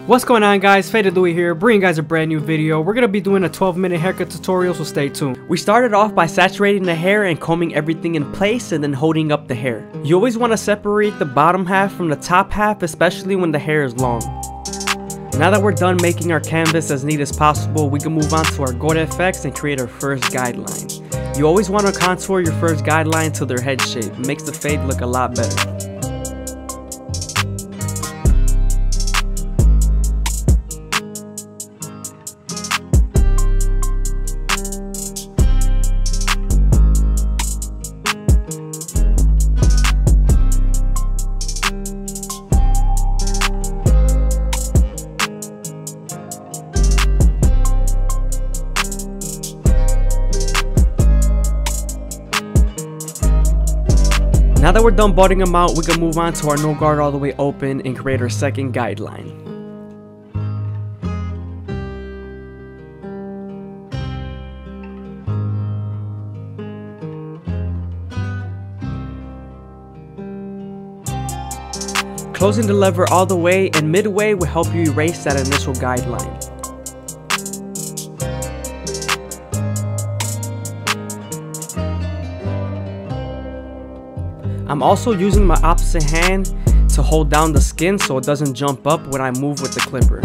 What's going on, guys? FadeitLuie here, bringing you guys a brand new video. We're gonna be doing a 12-minute haircut tutorial, so stay tuned. We started off by saturating the hair and combing everything in place and then holding up the hair. You always want to separate the bottom half from the top half, especially when the hair is long. Now that we're done making our canvas as neat as possible, we can move on to our gold effects and create our first guideline. You always want to contour your first guideline to their head shape. It makes the fade look a lot better. Now that we're done budding them out, we can move on to our no guard all the way open and create our second guideline. Closing the lever all the way and midway will help you erase that initial guideline. I'm also using my opposite hand to hold down the skin so it doesn't jump up when I move with the clipper.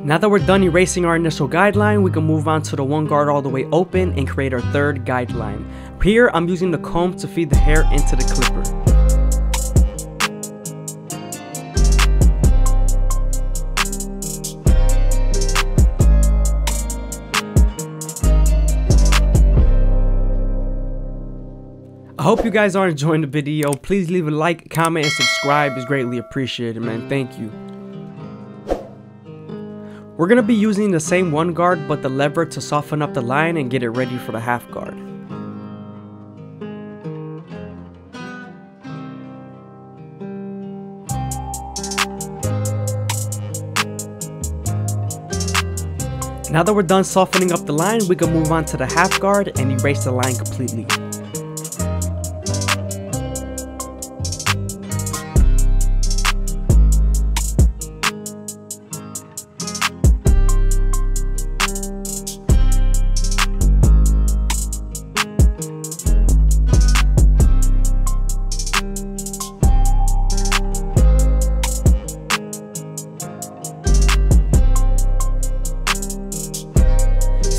Now that we're done erasing our initial guideline, we can move on to the one guard all the way open and create our third guideline. Here, I'm using the comb to feed the hair into the clipper. I hope you guys are enjoying the video. Please leave a like, comment, and subscribe. It's greatly appreciated, man. Thank you. We're going to be using the same one guard but the lever to soften up the line and get it ready for the half guard. Now that we're done softening up the line, we can move on to the half guard and erase the line completely.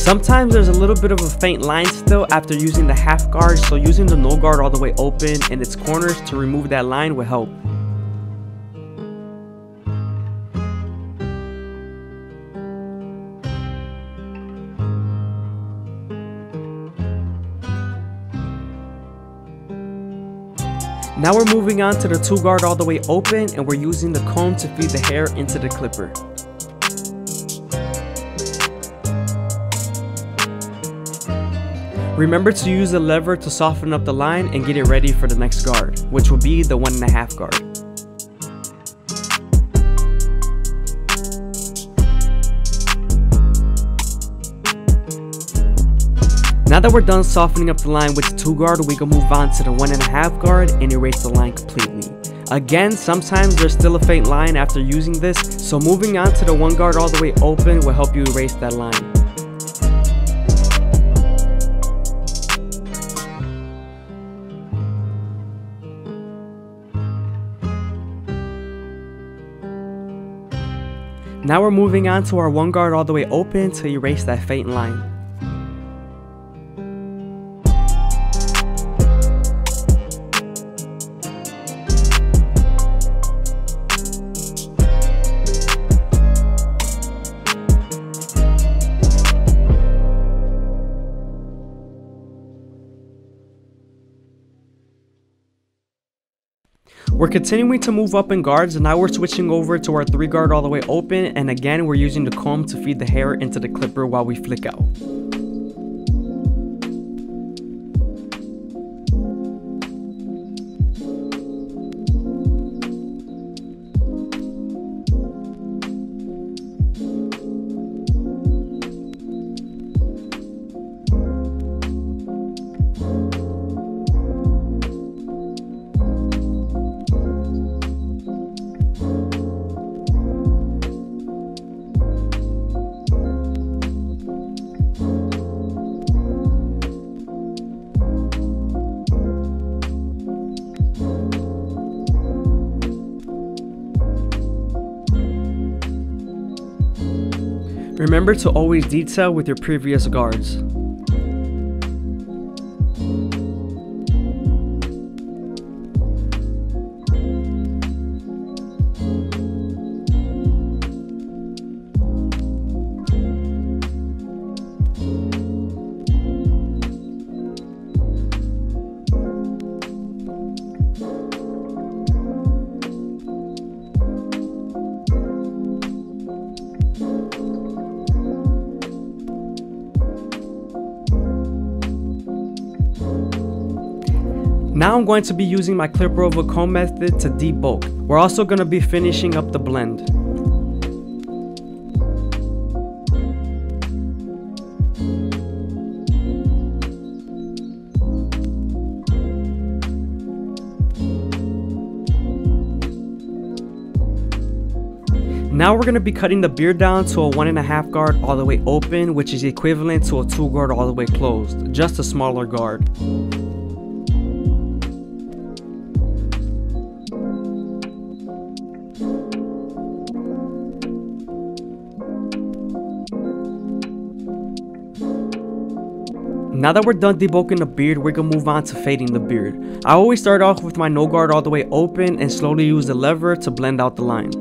Sometimes there's a little bit of a faint line still after using the half guard, so using the no guard all the way open and its corners to remove that line will help. Now we're moving on to the two guard all the way open and we're using the comb to feed the hair into the clipper. Remember to use the lever to soften up the line and get it ready for the next guard, which will be the 1.5 guard. Now that we're done softening up the line with the 2 guard, we can move on to the 1.5 guard and erase the line completely. Again, sometimes there's still a faint line after using this, so moving on to the 1 guard all the way open will help you erase that line. Now we're moving on to our 1 guard all the way open to erase that faint line. We're continuing to move up in guards, and now we're switching over to our 3 guard all the way open, and again we're using the comb to feed the hair into the clipper while we flick out. Remember to always detail with your previous guards. Now I'm going to be using my clipper over comb method to debulk. We're also going to be finishing up the blend. Now we're going to be cutting the beard down to a 1.5 guard all the way open, which is equivalent to a 2 guard all the way closed, just a smaller guard. Now that we're done debulking the beard, we're gonna move on to fading the beard. I always start off with my no guard all the way open and slowly use the lever to blend out the line.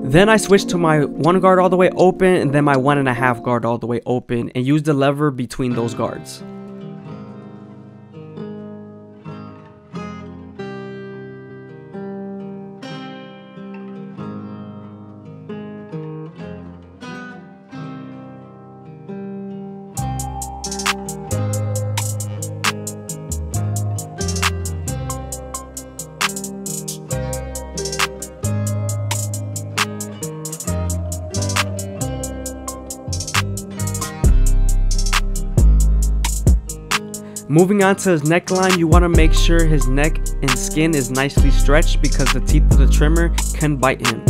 Then I switch to my 1 guard all the way open and then my 1.5 guard all the way open and use the lever between those guards. Moving on to his neckline, you want to make sure his neck and skin is nicely stretched because the teeth of the trimmer can bite him.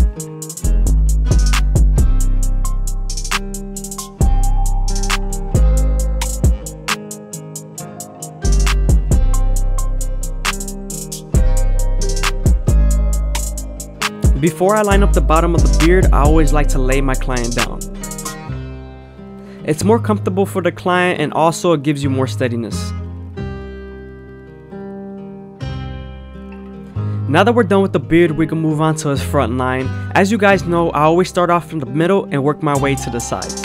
Before I line up the bottom of the beard, I always like to lay my client down. It's more comfortable for the client and also it gives you more steadiness. Now that we're done with the beard, we can move on to his front line. As you guys know, I always start off from the middle and work my way to the sides.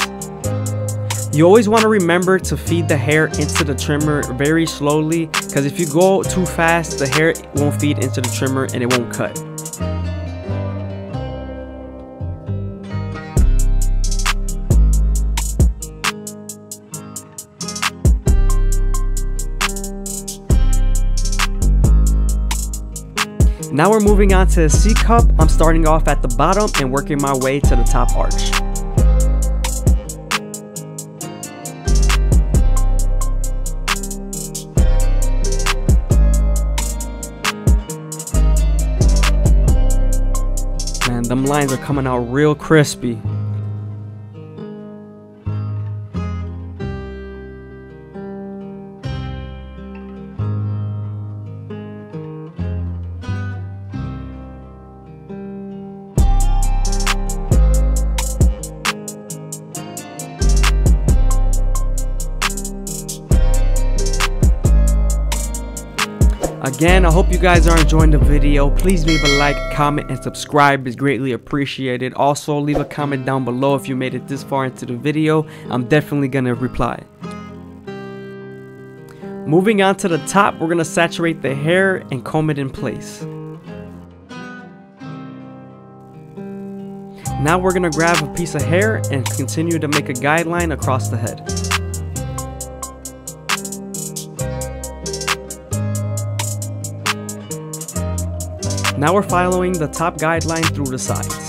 You always want to remember to feed the hair into the trimmer very slowly, because if you go too fast, the hair won't feed into the trimmer and it won't cut. Now we're moving on to the C cup. I'm starting off at the bottom and working my way to the top arch. Man, them lines are coming out real crispy. Again, I hope you guys are enjoying the video. Please leave a like, comment, and subscribe. It's greatly appreciated. Also, leave a comment down below if you made it this far into the video. I'm definitely gonna reply. Moving on to the top, we're gonna saturate the hair and comb it in place. Now we're gonna grab a piece of hair and continue to make a guideline across the head. Now we're following the top guideline through the sides.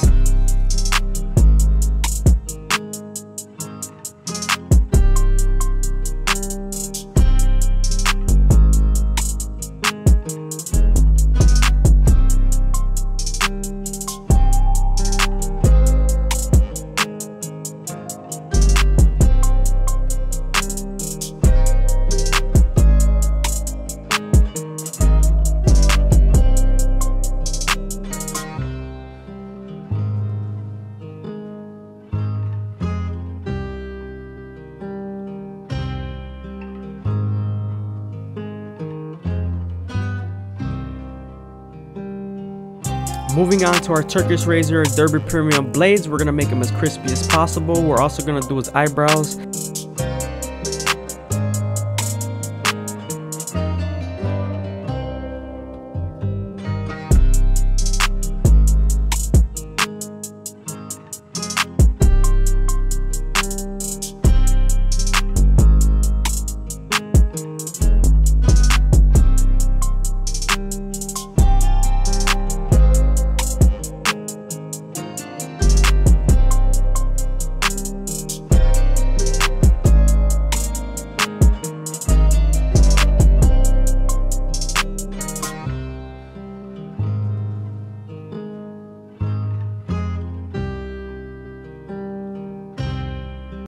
Moving on to our Turkish razor Derby Premium blades, we're going to make them as crispy as possible. We're also going to do his eyebrows.